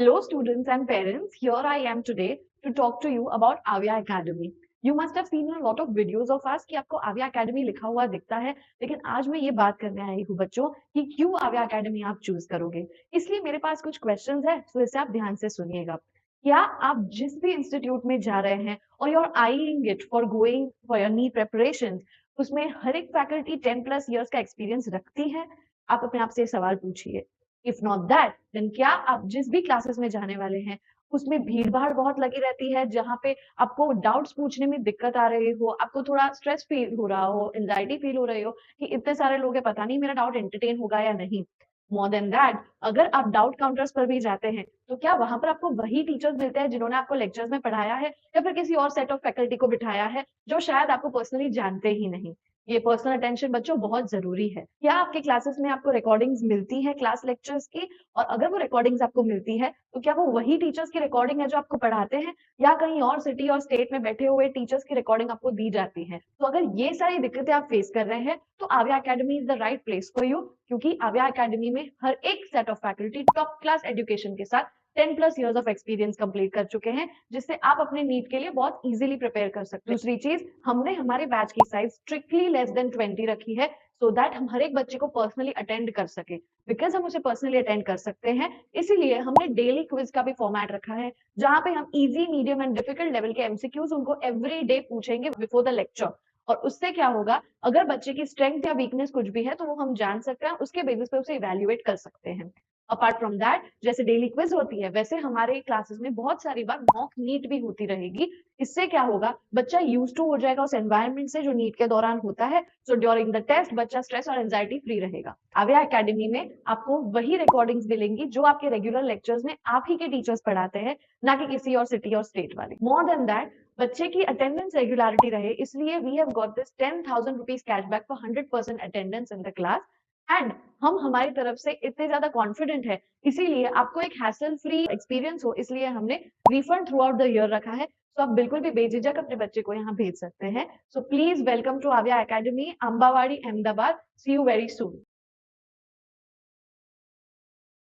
Hello students and parents, here I am today to talk to you about Avya Academy. You must have seen a lot of videos of us कि आपको Avya Academy लिखा हुआ दिखता है, लेकिन आज मैं ये बात करने आई हूँ बच्चों कि क्यों Avya Academy आप चूज करोगे। इसलिए मेरे पास कुछ क्वेश्चंस है, तो इसे आप ध्यान से सुनिएगा। क्या आप जिस भी इंस्टीट्यूट में जा रहे हैं और you are eyeing it for going for your NEET preparation, उसमें हर एक फैकल्टी 10+ इयर्स का एक्सपीरियंस रखती है? आप अपने आप से सवाल पूछिए। इफ नॉट दैट देन क्या आप जिस भी क्लासेस में जाने वाले हैं उसमें भीड़-भाड़ बहुत लगी रहती है, जहाँ पे आपको डाउट्स पूछने में दिक्कत आ रही हो, आपको थोड़ा स्ट्रेस फील हो रहा हो, एंग्जायटी फील हो रही हो कि इतने सारे लोग हैं, पता नहीं मेरा डाउट एंटरटेन होगा या नहीं। मोर देन दैट, अगर आप डाउट काउंटर्स पर भी जाते हैं, तो क्या वहाँ पर आपको वही टीचर्स मिलते हैं जिन्होंने आपको लेक्चर्स में पढ़ाया है या फिर किसी और सेट ऑफ फैकल्टी को बिठाया है, जो शायद आपको पर्सनली जानते ही नहीं? ये पर्सनल अटेंशन बच्चों बहुत ज़रूरी है। क्या आपके क्लासेस में आपको रिकॉर्डिंग्स मिलती हैं क्लास लेक्चर्स की? और अगर वो रिकॉर्डिंग्स आपको मिलती है, तो क्या वो वही टीचर्स की रिकॉर्डिंग है जो आपको पढ़ाते हैं या कहीं और सिटी और स्टेट में बैठे हुए टीचर्स की रिकॉर्डिंग आपको दी जाती है? तो अगर ये सारी दिक्कतें आप फेस कर रहे हैं, तो Arya academy is the right place for you, क्योंकि आर्या अकेडमी में हर एक set of faculty top class education के साथ 10+ इयर्स ऑफ एक्सपीरियंस कंप्लीट कर चुके हैं, जिससे आप अपने नीट के लिए बहुत इजीली प्रिपेयर कर सकते हैं। दूसरी चीज, हमने हमारे बैच की साइज स्ट्रिक्टली लेस देन 20 रखी है, सो दैट हम हर एक बच्चे को पर्सनली अटेंड कर सके। बिकॉज हम उसे पर्सनली अटेंड कर सकते हैं, इसीलिए हमने डेली क्विज का भी फॉर्मेट रखा है, जहां पे हम easy, medium and difficult level के एमसीक्यूज उनको एवरी डे पूछेंगे बिफोर द लेक्चर। और उससे क्या होगा, अगर बच्चे की स्ट्रेंथ या वीकनेस कुछ भी है तो वो हम जान सकते हैं, उसके बेसिस पे उसे इवेल्युएट कर सकते हैं। अपार्ट फ्रॉम दैट, जैसे डेली क्विज होती है, वैसे हमारे क्लासेस में बहुत सारी बार मॉक नीट भी होती रहेगी। इससे क्या होगा, बच्चा यूज्ड टू हो जाएगा उस एनवायरनमेंट से जो नीट के दौरान होता है। सो ड्यूरिंग द टेस्ट बच्चा स्ट्रेस और एंजाइटी फ्री रहेगा। आव्या एकेडमी में आपको वही रिकॉर्डिंग्स मिलेंगी जो आपके रेगुलर लेक्चर्स में आप ही के टीचर्स पढ़ाते हैं, ना कि किसी और सिटी और स्टेट वाले। मोर देन दैट, बच्चे की अटेंडेंस रेगुलरिटी रहे, इसलिए we have got this 10,000 rupees cashback for 100% attendance in the class. And हम हमारी तरफ से इतने ज्यादा कॉन्फिडेंट है, इसीलिए आपको एक हैसल फ्री एक्सपीरियंस हो, इसलिए हमने refund through out the year रखा है। तो आप बिल्कुल भी बेझिझक अपने बच्चे को यहाँ भेज सकते हैं। So please welcome to Aavya academy, Ambawadi, Ahmedabad. See you very soon.